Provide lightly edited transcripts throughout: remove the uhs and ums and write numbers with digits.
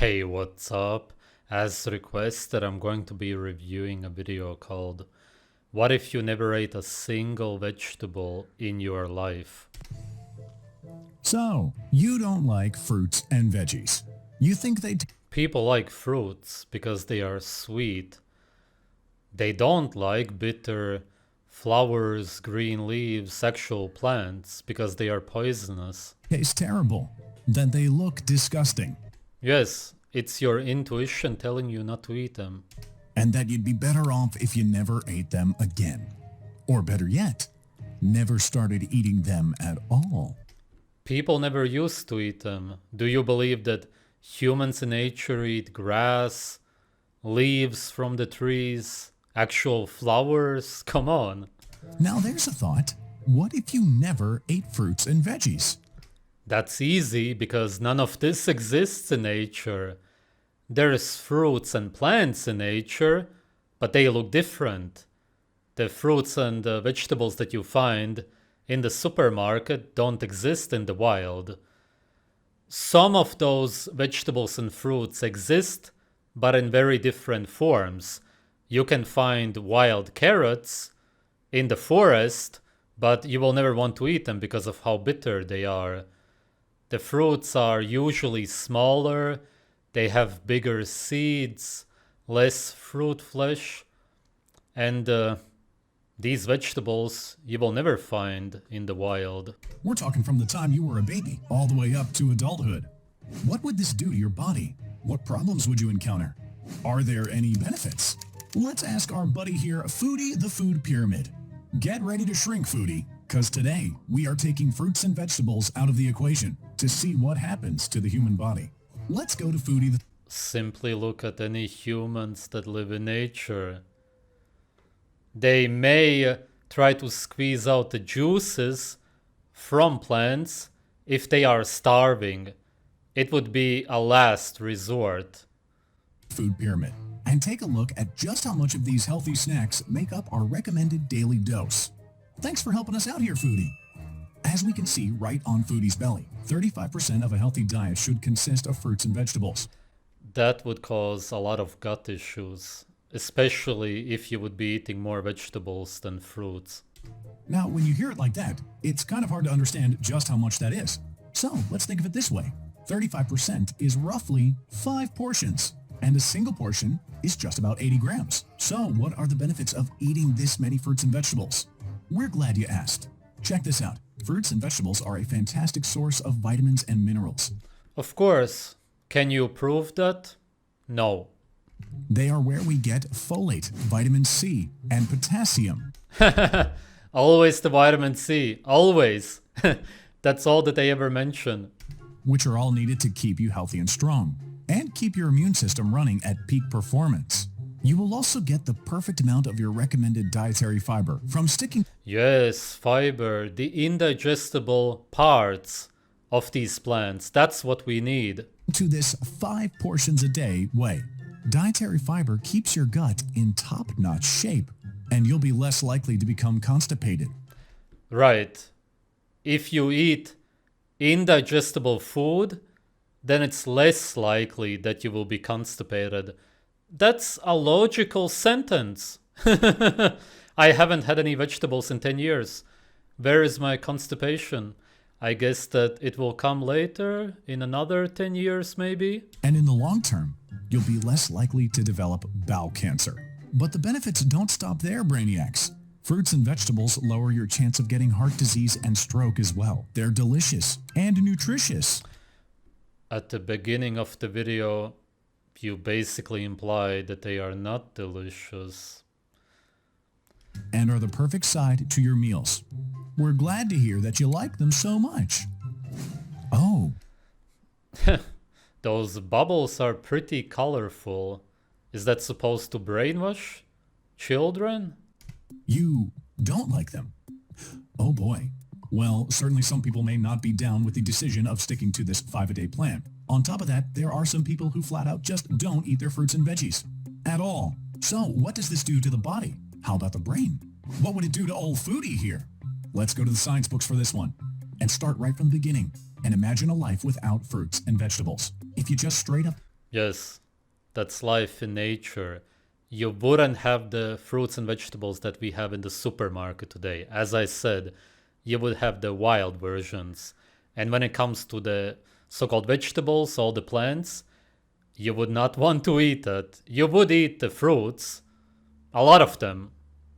Hey, what's up? As requested, I'm going to be reviewing a video called What If You Never Ate a Single Vegetable in Your Life? So, you don't like fruits and veggies. You think they People like fruits because they are sweet. They don't like bitter flowers, green leaves, actual plants because they are poisonous. taste terrible, that they look disgusting, Yes, it's your intuition telling you not to eat them. and that you'd be better off if you never ate them again. Or better yet, never started eating them at all. People never used to eat them. Do you believe that humans in nature eat grass, leaves from the trees, actual flowers? Come on. Now there's a thought. What if you never ate fruits and veggies? That's easy because none of this exists in nature. There's fruits and plants in nature, but they look different. The fruits and vegetables that you find in the supermarket don't exist in the wild. Some of those vegetables and fruits exist, but in very different forms. You can find wild carrots in the forest, but you will never want to eat them because of how bitter they are. The fruits are usually smaller, they have bigger seeds, less fruit flesh, and these vegetables you will never find in the wild. We're talking from the time you were a baby all the way up to adulthood. What would this do to your body? What problems would you encounter? Are there any benefits? Let's ask our buddy here, Foodie the Food Pyramid. Get ready to shrink, Foodie, because today we are taking fruits and vegetables out of the equation to see what happens to the human body. Let's go to Foodie the... Simply look at any humans that live in nature. They may try to squeeze out the juices from plants if they are starving. It would be a last resort. Food Pyramid and take a look at just how much of these healthy snacks make up our recommended daily dose. Thanks for helping us out here, Foodie. As we can see right on Foodie's belly, 35% of a healthy diet should consist of fruits and vegetables. That would cause a lot of gut issues, especially if you would be eating more vegetables than fruits. Now, when you hear it like that, it's kind of hard to understand just how much that is. So let's think of it this way. 35% is roughly 5 portions, and a single portion is just about 80 grams. So what are the benefits of eating this many fruits and vegetables? We're glad you asked. Check this out. Fruits and vegetables are a fantastic source of vitamins and minerals. Of course. Can you prove that? No. They are where we get folate, vitamin C, and potassium. Always the vitamin C. Always. That's all that they ever mention. Which are all needed to keep you healthy and strong, and keep your immune system running at peak performance. You will also get the perfect amount of your recommended dietary fiber from sticking Yes, fiber, the indigestible parts of these plants. That's what we need. to this 5 portions a day way. Dietary fiber keeps your gut in top-notch shape, and you'll be less likely to become constipated. Right. If you eat indigestible food, then it's less likely that you will be constipated. That's a logical sentence. I haven't had any vegetables in 10 years. Where is my constipation? I guess that it will come later, in another 10 years maybe. And in the long term, you'll be less likely to develop bowel cancer. But the benefits don't stop there, brainiacs. Fruits and vegetables lower your chance of getting heart disease and stroke as well. They're delicious and nutritious. At the beginning of the video, you basically implied that they are not delicious. And are the perfect side to your meals. We're glad to hear that you like them so much. Oh, Those bubbles are pretty colorful. Is that supposed to brainwash children? you don't like them. Oh boy. Well, certainly some people may not be down with the decision of sticking to this 5-a-day plan. On top of that, there are some people who flat out just don't eat their fruits and veggies at all. So what does this do to the body? How about the brain? What would it do to old Foodie here? Let's go to the science books for this one and start right from the beginning and imagine a life without fruits and vegetables. If you just straight up Yes, that's life in nature. You wouldn't have the fruits and vegetables that we have in the supermarket today. As I said, you would have the wild versions. And when it comes to the so called vegetables, all the plants, you would not want to eat it. You would eat the fruits, a lot of them.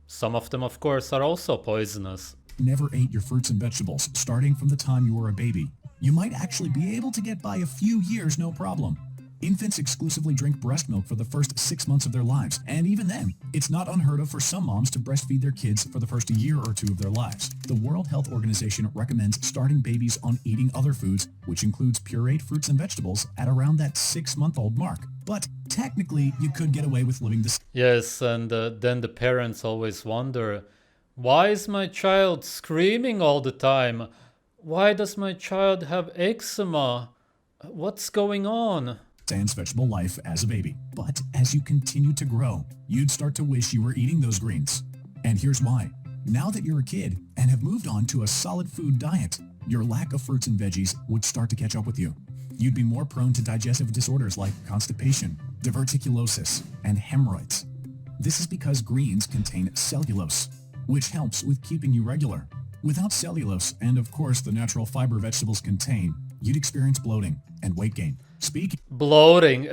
Some of them, of course, are also poisonous. Never ate your fruits and vegetables starting from the time you were a baby, you might actually be able to get by a few years no problem. Infants exclusively drink breast milk for the first 6 months of their lives, and even then, it's not unheard of for some moms to breastfeed their kids for the first year or two of their lives. The World Health Organization recommends starting babies on eating other foods, which includes pureed fruits and vegetables, at around that 6-month-old mark. But technically, you could get away with living this. Yes, and then the parents always wonder, why is my child screaming all the time? Why does my child have eczema? What's going on? Sans vegetable life as a baby. But as you continue to grow, you'd start to wish you were eating those greens. And here's why. Now that you're a kid and have moved on to a solid food diet, your lack of fruits and veggies would start to catch up with you. You'd be more prone to digestive disorders like constipation, diverticulosis, and hemorrhoids. This is because greens contain cellulose, which helps with keeping you regular. Without cellulose, and of course the natural fiber vegetables contain, you'd experience bloating and weight gain. Speaking Bloating.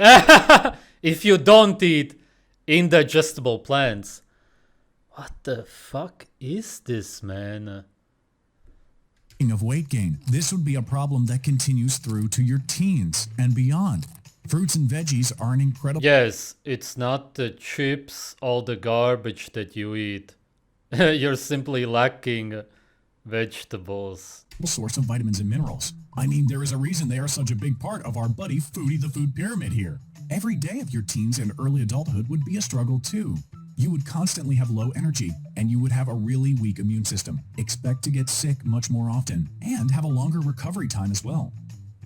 If you don't eat indigestible plants. What the fuck is this, man? of weight gain, this would be a problem that continues through to your teens and beyond. Fruits and veggies are an incredible Yes, it's not the chips, all the garbage that you eat. You're simply lacking vegetables. source of vitamins and minerals. I mean, there is a reason they are such a big part of our buddy Foodie the Food Pyramid here. Every day of your teens and early adulthood would be a struggle too. You would constantly have low energy, and you would have a really weak immune system. Expect to get sick much more often, and have a longer recovery time as well.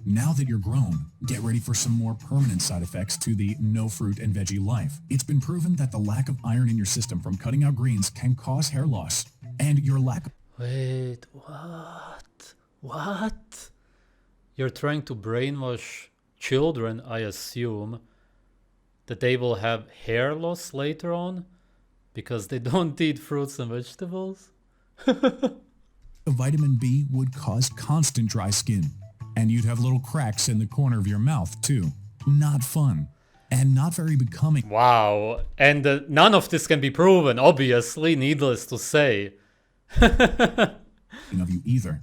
Now that you're grown, get ready for some more permanent side effects to the no fruit and veggie life. It's been proven that the lack of iron in your system from cutting out greens can cause hair loss, and your lack of Wait, what? What? You're trying to brainwash children, I assume, that they will have hair loss later on because they don't eat fruits and vegetables? vitamin B would cause constant dry skin, and you'd have little cracks in the corner of your mouth too. Not fun, and not very becoming Wow. And none of this can be proven, obviously, needless to say. of you either.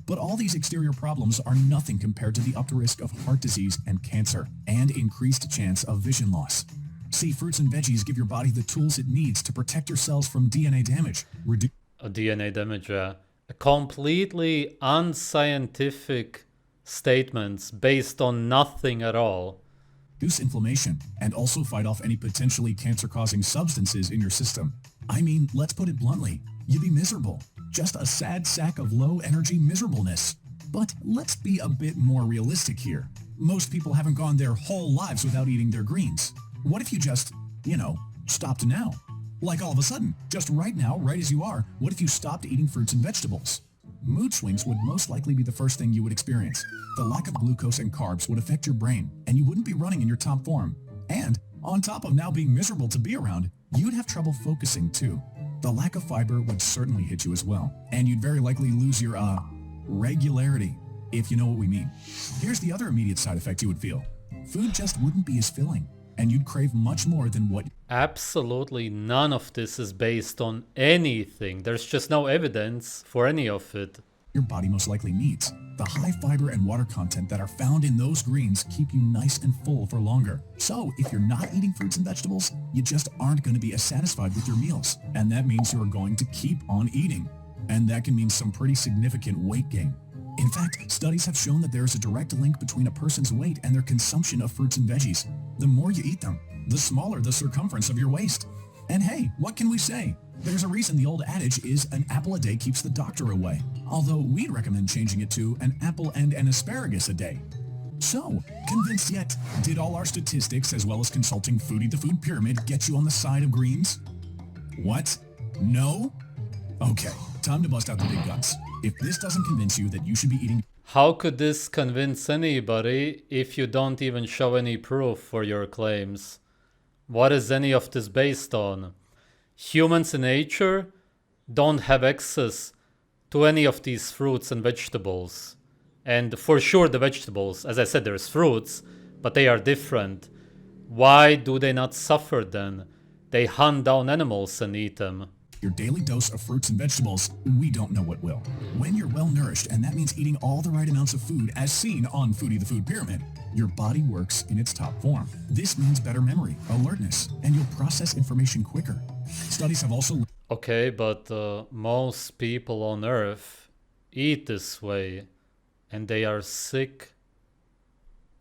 But all these exterior problems are nothing compared to the up risk of heart disease and cancer, and increased chance of vision loss. See, fruits and veggies give your body the tools it needs to protect your cells from DNA damage, reduce A DNA damage, a completely unscientific statements based on nothing at all. inflammation, and also fight off any potentially cancer-causing substances in your system. I mean, let's put it bluntly, you'd be miserable. Just a sad sack of low-energy miserableness. But let's be a bit more realistic here. Most people haven't gone their whole lives without eating their greens. What if you just, stopped now? Like all of a sudden, just right now, right as you are, what if you stopped eating fruits and vegetables? Mood swings would most likely be the first thing you would experience. The lack of glucose and carbs would affect your brain, and you wouldn't be running in your top form. And, on top of now being miserable to be around, you'd have trouble focusing too. The lack of fiber would certainly hit you as well, and you'd very likely lose your, regularity, if you know what we mean. Here's the other immediate side effect you would feel. Food just wouldn't be as filling, and you'd crave much more than what Absolutely none of this is based on anything. There's just no evidence for any of it. your body most likely needs. The high fiber and water content that are found in those greens keep you nice and full for longer. So if you're not eating fruits and vegetables, you just aren't going to be as satisfied with your meals. And that means you're going to keep on eating. And that can mean some pretty significant weight gain. In fact, studies have shown that there is a direct link between a person's weight and their consumption of fruits and veggies. The more you eat them, the smaller the circumference of your waist. And hey, what can we say? There's a reason the old adage is an apple a day keeps the doctor away. Although we'd recommend changing it to an apple and an asparagus a day. So, convinced yet? Did all our statistics as well as consulting Foodie the Food Pyramid get you on the side of greens? What? No? Okay, time to bust out the big guns. If this doesn't convince you that you should be eating How could this convince anybody if you don't even show any proof for your claims? What is any of this based on? Humans in nature don't have access to any of these fruits and vegetables. And for sure, the vegetables, as I said, there's fruits, but they are different. Why do they not suffer then? They hunt down animals and eat them. Your daily dose of fruits and vegetables, we don't know what will. When you're well nourished, and that means eating all the right amounts of food as seen on Foodie the Food Pyramid, your body works in its top form. This means better memory, alertness, and you'll process information quicker. Studies have also... Okay, but most people on Earth eat this way, and they are sick.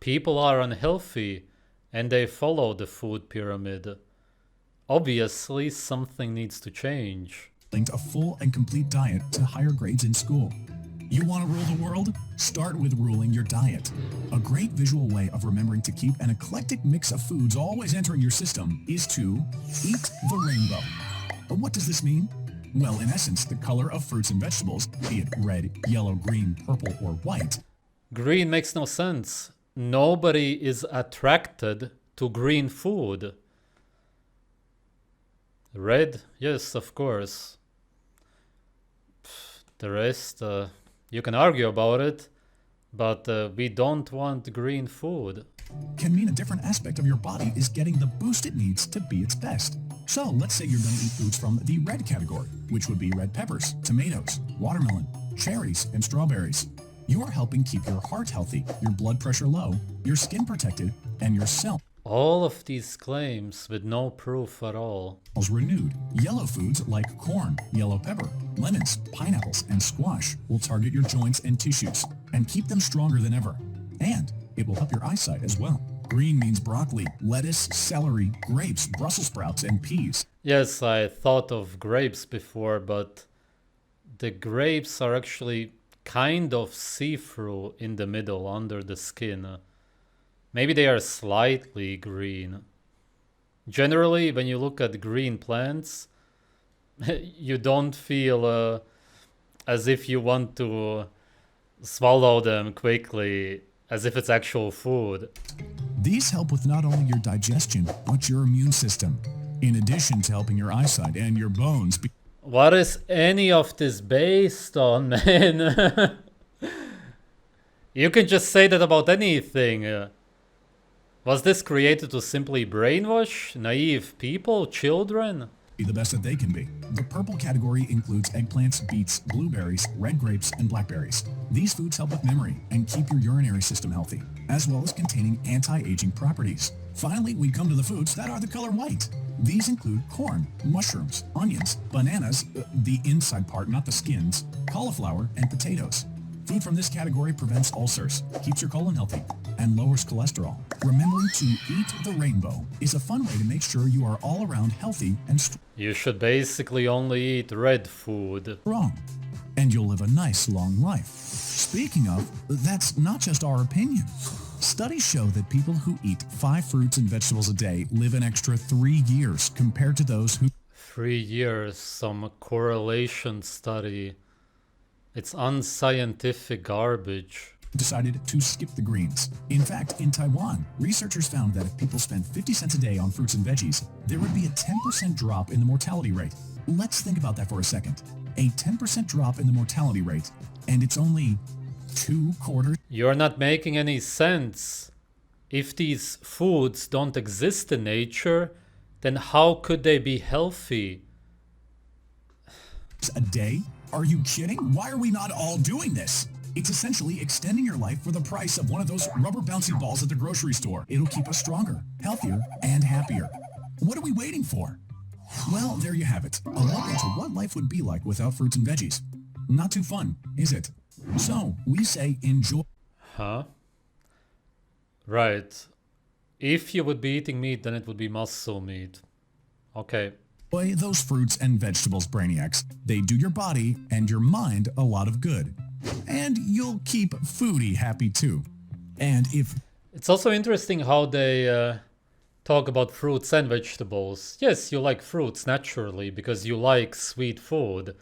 People are unhealthy, and they follow the food pyramid. Obviously, something needs to change. Linked a full and complete diet to higher grades in school. You want to rule the world? Start with ruling your diet. A great visual way of remembering to keep an eclectic mix of foods always entering your system is to eat the rainbow. But what does this mean? Well, in essence, the color of fruits and vegetables, be it red, yellow, green, purple, or white. Green makes no sense. Nobody is attracted to green food. Red? Yes, of course. The rest, you can argue about it, but we don't want green food. Can mean a different aspect of your body is getting the boost it needs to be its best. So let's say you're going to eat foods from the red category, which would be red peppers, tomatoes, watermelon, cherries, and strawberries. You are helping keep your heart healthy, your blood pressure low, your skin protected, and your cells All of these claims with no proof at all. renewed. Yellow foods like corn, yellow pepper, lemons, pineapples, and squash will target your joints and tissues and keep them stronger than ever. And it will help your eyesight as well. Green means broccoli, lettuce, celery, grapes, Brussels sprouts, and peas. Yes, I thought of grapes before, but the grapes are actually kind of see-through in the middle under the skin. Maybe they are slightly green. Generally, when you look at green plants, you don't feel as if you want to swallow them quickly, as if it's actual food. These help with not only your digestion, but your immune system, in addition to helping your eyesight and your bones. What is any of this based on, man? You can just say that about anything. Was this created to simply brainwash naive people, children? Be the best that they can be. The purple category includes eggplants, beets, blueberries, red grapes, and blackberries. These foods help with memory and keep your urinary system healthy, as well as containing anti-aging properties. Finally, we come to the foods that are the color white. These include corn, mushrooms, onions, bananas, the inside part, not the skins, cauliflower, and potatoes. Food from this category prevents ulcers, keeps your colon healthy, and lowers cholesterol. Remembering to eat the rainbow is a fun way to make sure you are all around healthy and You should basically only eat red food. strong. And you'll live a nice long life. Speaking of, that's not just our opinion. Studies show that people who eat 5 fruits and vegetables a day live an extra 3 years compared to those who 3 years, some correlation study. It's unscientific garbage. decided to skip the greens. In fact, in Taiwan, researchers found that if people spent 50 cents a day on fruits and veggies, there would be a 10% drop in the mortality rate. Let's think about that for a second. A 10% drop in the mortality rate, and it's only 2/4. You're not making any sense. If these foods don't exist in nature, then how could they be healthy? A day? Are you kidding? Why are we not all doing this? It's essentially extending your life for the price of one of those rubber bouncy balls at the grocery store. It'll keep us stronger, healthier, and happier. What are we waiting for? Well, there you have it. A look into what life would be like without fruits and veggies. Not too fun, is it? So, we say enjoy. Huh? Right. If you would be eating meat, then it would be muscle meat. Okay. Enjoy those fruits and vegetables, Brainiacs. They do your body and your mind a lot of good. And you'll keep Foodie happy too. And if... It's also interesting how they talk about fruits and vegetables. Yes, you like fruits naturally because you like sweet food.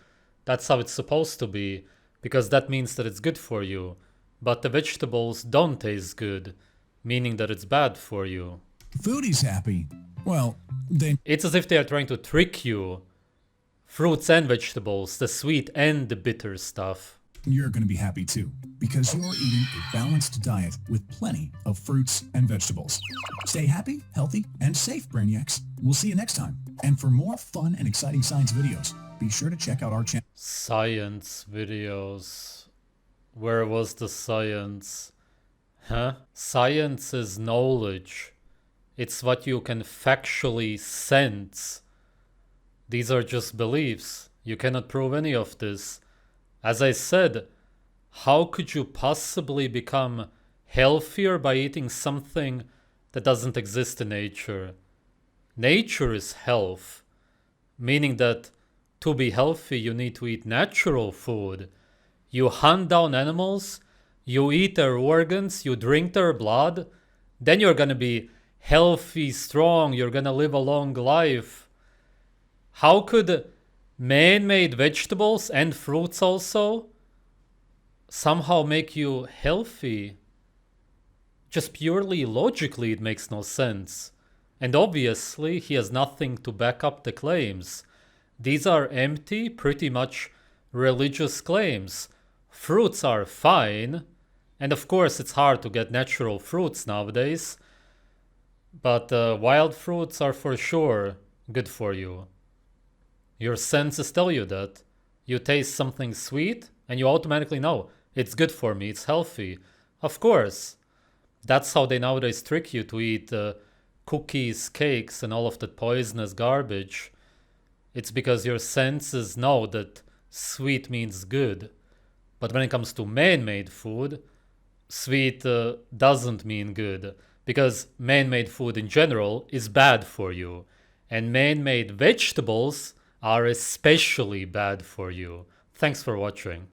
That's how it's supposed to be, because that means that it's good for you. but the vegetables don't taste good, meaning that it's bad for you. Foodie's happy. Well, then It's as if they are trying to trick you. Fruits and vegetables, the sweet and the bitter stuff. you're going to be happy too, because you're eating a balanced diet with plenty of fruits and vegetables. Stay happy, healthy, and safe, Brainiacs. We'll see you next time. And for more fun and exciting science videos, be sure to check out our channel. Science videos. Where was the science? Huh? Science is knowledge. It's what you can factually sense. These are just beliefs. You cannot prove any of this. As I said, how could you possibly become healthier by eating something that doesn't exist in nature? Nature is health, meaning that to be healthy you need to eat natural food. You hunt down animals, you eat their organs, you drink their blood, then you're gonna be healthy, strong, you're gonna live a long life. How could man-made vegetables and fruits also somehow make you healthy? Just purely logically, it makes no sense. And obviously, he has nothing to back up the claims. These are empty, pretty much religious claims. Fruits are fine, and of course it's hard to get natural fruits nowadays, but wild fruits are for sure good for you. Your senses tell you that. You taste something sweet and you automatically know it's good for me, it's healthy. Of course. That's how they nowadays trick you to eat cookies, cakes, and all of that poisonous garbage. It's because your senses know that sweet means good. But when it comes to man-made food, sweet doesn't mean good. Because man-made food in general is bad for you. And man-made vegetables are especially bad for you. Thanks for watching.